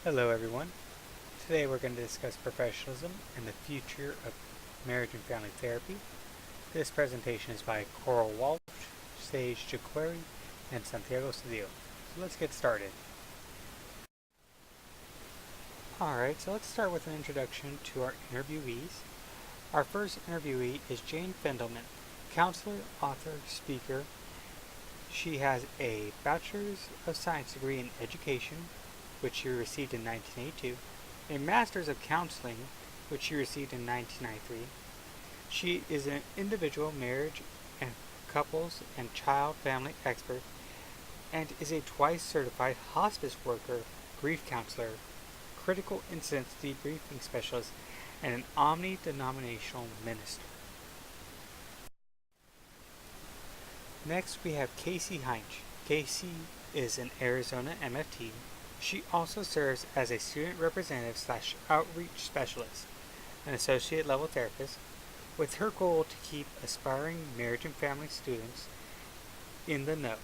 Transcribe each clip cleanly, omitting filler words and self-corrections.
Hello everyone. Today we're going to discuss professionalism and the future of marriage and family therapy. This presentation is by Coral Walsh, Sage Jaquari, and Santiago Cedillo. So let's get started. Alright, so let's start with an introduction to our interviewees. Our first interviewee is Jane Fendelman, counselor, author, speaker. She has a Bachelor's of Science degree in Education, which she received in 1982, a Master's of Counseling, which she received in 1993. She is an individual marriage and couples and child family expert and is a twice certified hospice worker, grief counselor, critical incidents debriefing specialist, and an omni-denominational minister. Next we have Casey Heinch. Casey is an Arizona MFT. She also serves as a student representative / outreach specialist, an associate level therapist, with her goal to keep aspiring marriage and family students in the know.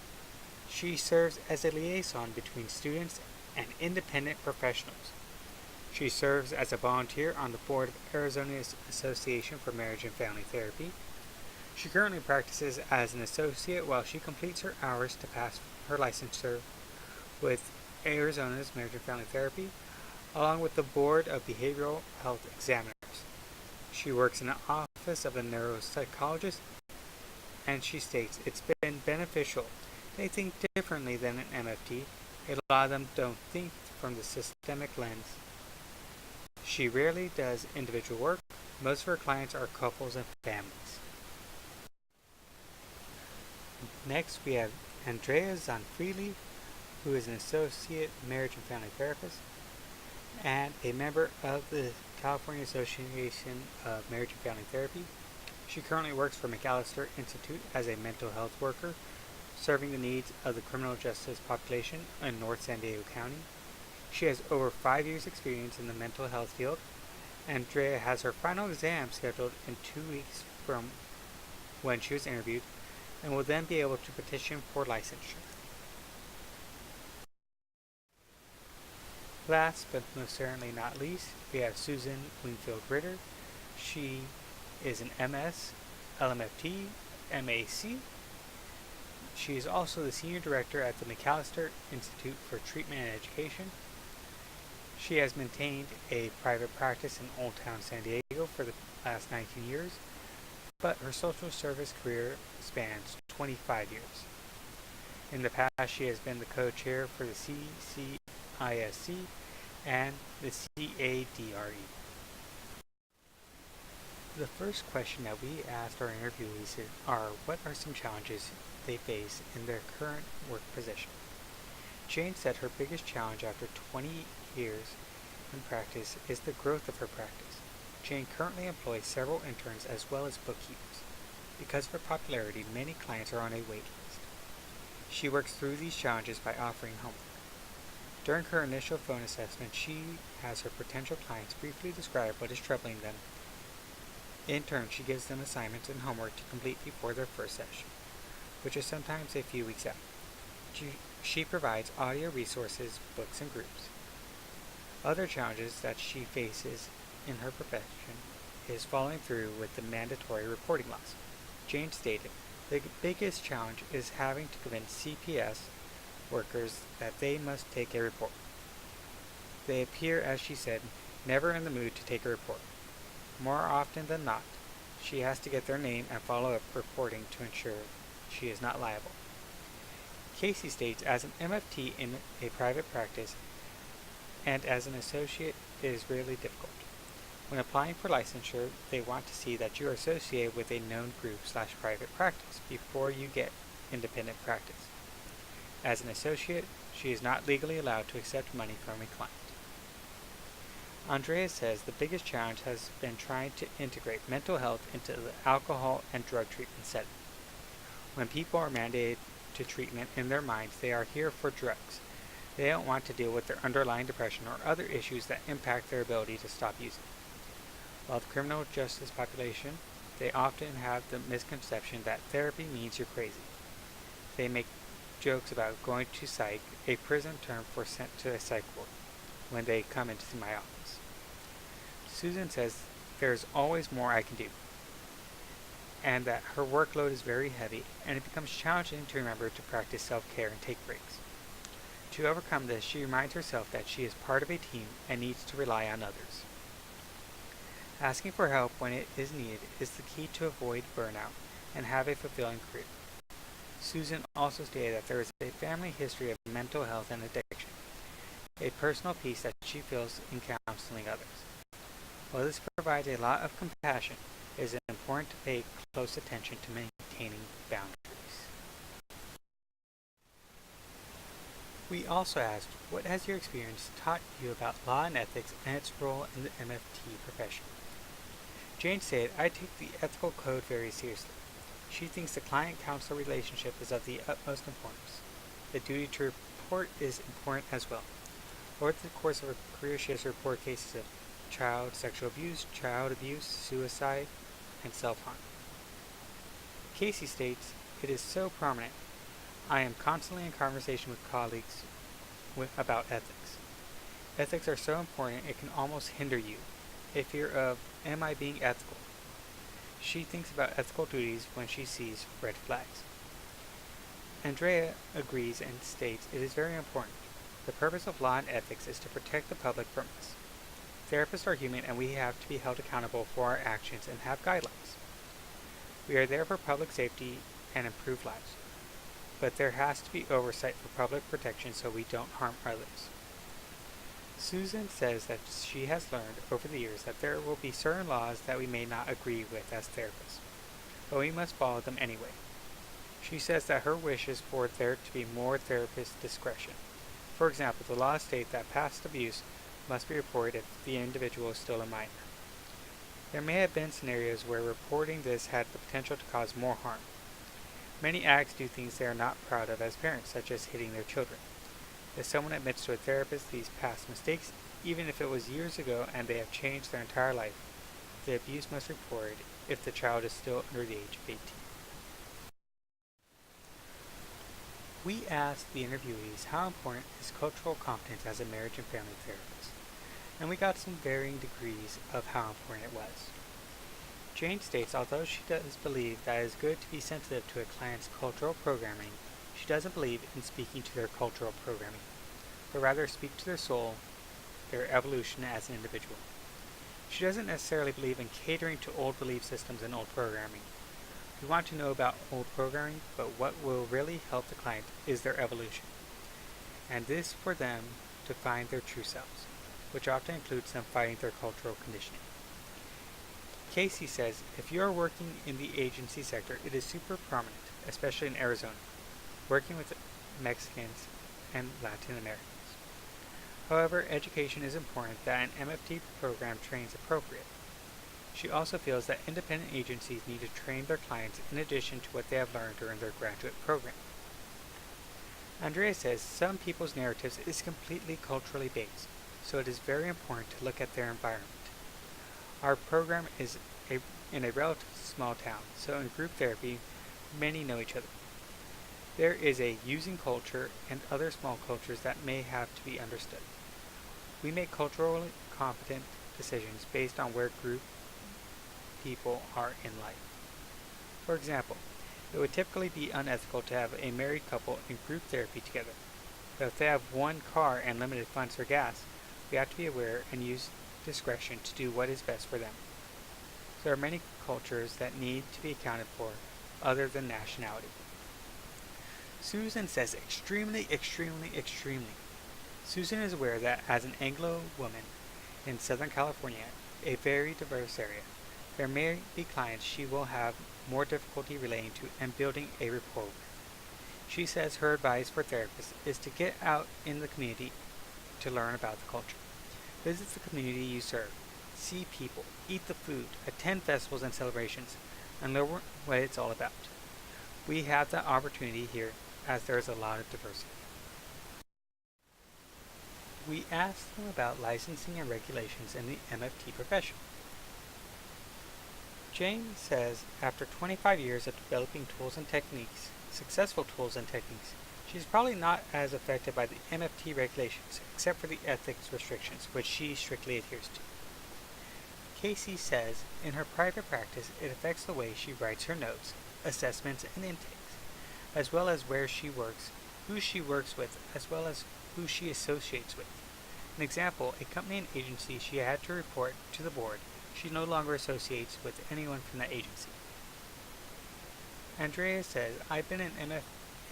She serves as a liaison between students and independent professionals. She serves as a volunteer on the board of Arizona's Association for Marriage and Family Therapy. She currently practices as an associate while she completes her hours to pass her licensure with Arizona's Marriage and Family Therapy, along with the Board of Behavioral Health Examiners. She works in the office of a neuropsychologist, and she states it's been beneficial. They think differently than an MFT. A lot of them don't think from the systemic lens. She rarely does individual work. Most of her clients are couples and families. Next, we have Andrea Zanfili, who is an associate marriage and family therapist and a member of the California Association of Marriage and Family Therapy. She currently works for McAllister Institute as a mental health worker, serving the needs of the criminal justice population in North San Diego County. She has over 5 years' experience in the mental health field. Andrea has her final exam scheduled in 2 weeks from when she was interviewed, and will then be able to petition for licensure. Last but most certainly not least, we have Susan Wingfield Ritter. She is an MS, LMFT, MAC. She is also the Senior Director at the McAllister Institute for Treatment and Education. She has maintained a private practice in Old Town San Diego for the last 19 years, but her social service career spans 25 years. In the past, she has been the co-chair for the CCISC and the CADRE. The first question that we asked our interviewees are, what are some challenges they face in their current work position? Jane said her biggest challenge after 20 years in practice is the growth of her practice. Jane currently employs several interns as well as bookkeepers. Because of her popularity, many clients are on a wait list. She works through these challenges by offering homework. During her initial phone assessment, she has her potential clients briefly describe what is troubling them. In turn, she gives them assignments and homework to complete before their first session, which is sometimes a few weeks out. She provides audio resources, books, and groups. Other challenges that she faces in her profession is following through with the mandatory reporting laws. Jane stated, the biggest challenge is having to convince CPS workers that they must take a report. They appear, as she said, never in the mood to take a report. More often than not, she has to get their name and follow up reporting to ensure she is not liable. Casey states, as an MFT in a private practice and as an associate, it is really difficult. When applying for licensure, they want to see that you are associated with a known group / private practice before you get independent practice. As an associate, she is not legally allowed to accept money from a client. Andrea says the biggest challenge has been trying to integrate mental health into the alcohol and drug treatment setting. When people are mandated to treatment in their minds, they are here for drugs. They don't want to deal with their underlying depression or other issues that impact their ability to stop using. While the criminal justice population, they often have the misconception that therapy means you're crazy. They make jokes about going to psych, a prison term for sent to a psych ward. when they come into my office. Susan says there's always more I can do, and that her workload is very heavy, and it becomes challenging to remember to practice self-care and take breaks. To overcome this, she reminds herself that she is part of a team and needs to rely on others. Asking for help when it is needed is the key to avoid burnout and have a fulfilling career. Susan also stated that there is a family history of mental health and addiction, a personal peace that she feels in counseling others. While this provides a lot of compassion, it is important to pay close attention to maintaining boundaries. We also asked, what has your experience taught you about law and ethics and its role in the MFT profession? Jane said, I take the ethical code very seriously. She thinks the client-counselor relationship is of the utmost importance. The duty to report is important as well. Over the course of her career, she has reported cases of child sexual abuse, suicide, and self-harm. Casey states, it is so prominent. I am constantly in conversation with colleagues about ethics. Ethics are so important it can almost hinder you. A fear of, am I being ethical? She thinks about ethical duties when she sees red flags. Andrea agrees and states it is very important. The purpose of law and ethics is to protect the public from us. Therapists are human and we have to be held accountable for our actions and have guidelines. We are there for public safety and improve lives. But there has to be oversight for public protection so we don't harm others. Susan says that she has learned over the years that there will be certain laws that we may not agree with as therapists, but we must follow them anyway. She says that her wish is for there to be more therapist discretion. For example, the laws state that past abuse must be reported if the individual is still a minor. There may have been scenarios where reporting this had the potential to cause more harm. Many addicts do things they are not proud of as parents, such as hitting their children. If someone admits to a therapist these past mistakes, even if it was years ago and they have changed their entire life, the abuse must be reported if the child is still under the age of 18. We asked the interviewees how important is cultural competence as a marriage and family therapist, and we got some varying degrees of how important it was. Jane states although she does believe that it is good to be sensitive to a client's cultural programming, she doesn't believe in speaking to their cultural programming, but rather speak to their soul, their evolution as an individual. She doesn't necessarily believe in catering to old belief systems and old programming. We want to know about old programming, but what will really help the client is their evolution, and this for them to find their true selves, which often includes them fighting their cultural conditioning. Casey says, if you are working in the agency sector, it is super prominent, especially in Arizona, working with Mexicans and Latin Americans. However, education is important that an MFT program trains appropriate. She also feels that independent agencies need to train their clients in addition to what they have learned during their graduate program. Andrea says some people's narratives is completely culturally based, so it is very important to look at their environment. Our program is in a relatively small town, so in group therapy, many know each other. There is a using culture and other small cultures that may have to be understood. We make culturally competent decisions based on where group people are in life. For example, it would typically be unethical to have a married couple in group therapy together, but if they have one car and limited funds for gas, we have to be aware and use discretion to do what is best for them. There are many cultures that need to be accounted for other than nationality. Susan says extremely. Susan is aware that as an Anglo woman in Southern California, a very diverse area, there may be clients she will have more difficulty relating to and building a rapport with. She says her advice for therapists is to get out in the community to learn about the culture. Visit the community you serve, see people, eat the food, attend festivals and celebrations, and learn what it's all about. We have that opportunity here as there is a lot of diversity. We asked them about licensing and regulations in the MFT profession. Jane says after 25 years of developing tools and techniques, successful tools and techniques, She's probably not as affected by the MFT regulations, except for the ethics restrictions, which she strictly adheres to. Casey says in her private practice it affects the way she writes her notes, assessments, and intakes, as well as where she works, who she works with, as well as who she associates with. An example, a company and agency she had to report to the board, she no longer associates with anyone from that agency. Andrea says, I've been an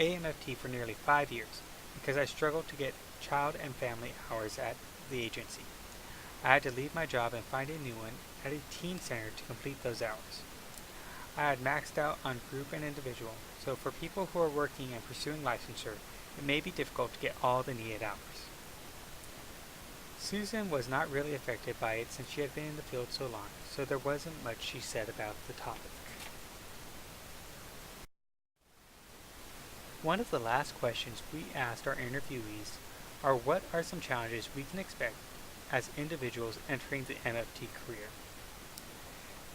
AMFT for nearly 5 years because I struggled to get child and family hours at the agency. I had to leave my job and find a new one at a teen center to complete those hours. I had maxed out on group and individual, so for people who are working and pursuing licensure, it may be difficult to get all the needed hours. Susan was not really affected by it since she had been in the field so long, so there wasn't much she said about the topic. One of the last questions we asked our interviewees are what are some challenges we can expect as individuals entering the MFT career.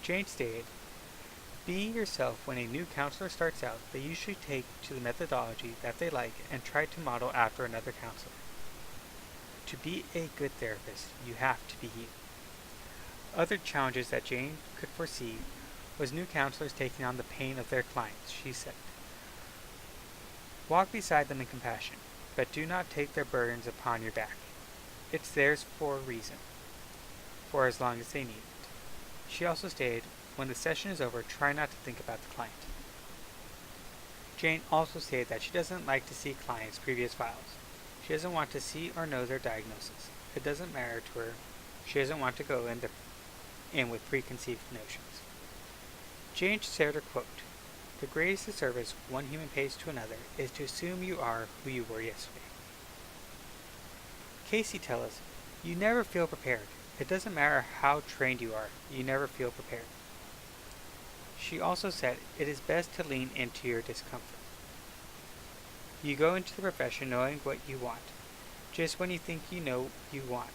Jane stated, being yourself when a new counselor starts out, they usually take to the methodology that they like and try to model after another counselor. To be a good therapist, you have to be you. Other challenges that Jane could foresee was new counselors taking on the pain of their clients, she said. Walk beside them in compassion, but do not take their burdens upon your back. It's theirs for a reason, for as long as they need it. She also stated, when the session is over, try not to think about the client. Jane also stated that she doesn't like to see clients' previous files. She doesn't want to see or know their diagnosis. It doesn't matter to her. She doesn't want to go in with preconceived notions. Jane shared her quote, the greatest disservice one human pays to another is to assume you are who you were yesterday. Casey tells us, you never feel prepared. It doesn't matter how trained you are, you never feel prepared. She also said, it is best to lean into your discomfort. You go into the profession knowing what you want. Just when you think you know you want,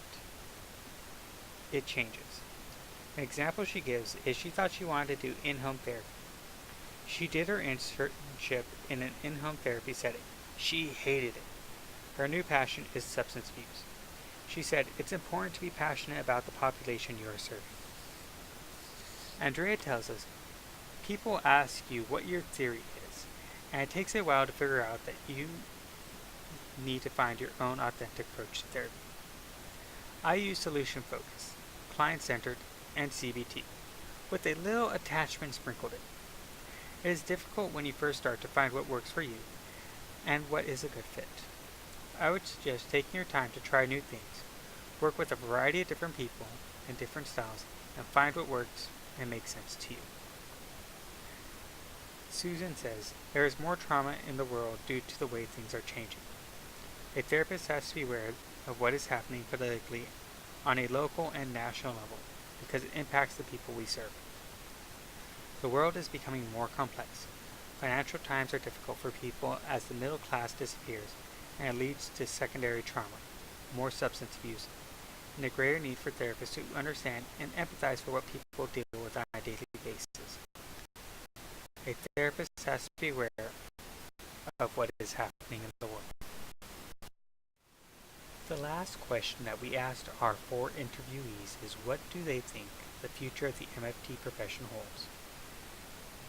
it changes. An example she gives is she thought she wanted to do in-home therapy. She did her internship in an in-home therapy setting. She hated it. Her new passion is substance abuse. She said, it's important to be passionate about the population you are serving. Andrea tells us, people ask you what your theory is, and it takes a while to figure out that you need to find your own authentic approach to therapy. I use solution focus, client-centered, and CBT, with a little attachment sprinkled in. It is difficult when you first start to find what works for you and what is a good fit. I would suggest taking your time to try new things, work with a variety of different people and different styles, and find what works and makes sense to you. Susan says, there is more trauma in the world due to the way things are changing. A therapist has to be aware of what is happening politically on a local and national level because it impacts the people we serve. The world is becoming more complex. Financial times are difficult for people as the middle class disappears, and it leads to secondary trauma, more substance abuse, and a greater need for therapists who understand and empathize for what people deal with on a daily basis. A therapist has to be aware of what is happening in the world. The last question that we asked our 4 interviewees is what do they think the future of the MFT profession holds?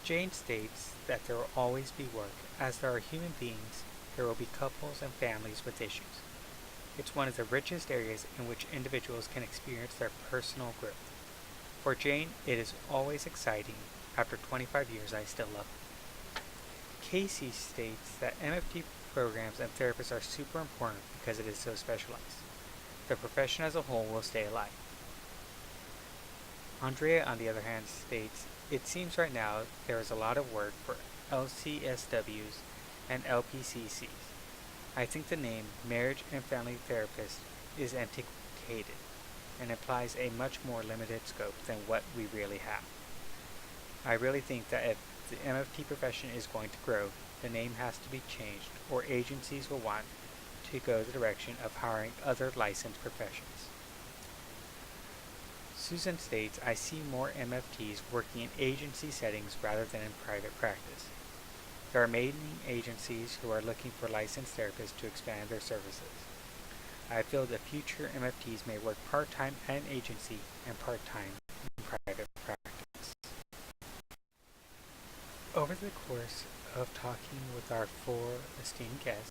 Jane states that there will always be work. As there are human beings, there will be couples and families with issues. It's one of the richest areas in which individuals can experience their personal growth. For Jane, it is always exciting. After 25 years, I still love it. Casey states that MFT programs and therapists are super important because it is so specialized. The profession as a whole will stay alive. Andrea, on the other hand, states, it seems right now there is a lot of work for LCSWs and LPCCs. I think the name Marriage and Family Therapist is antiquated and implies a much more limited scope than what we really have. I really think that if the MFT profession is going to grow, the name has to be changed or agencies will want to go the direction of hiring other licensed professions. Susan states, I see more MFTs working in agency settings rather than in private practice. There are many agencies who are looking for licensed therapists to expand their services. I feel that future MFTs may work part-time at an agency and part-time in private practice. Over the course of talking with our four esteemed guests,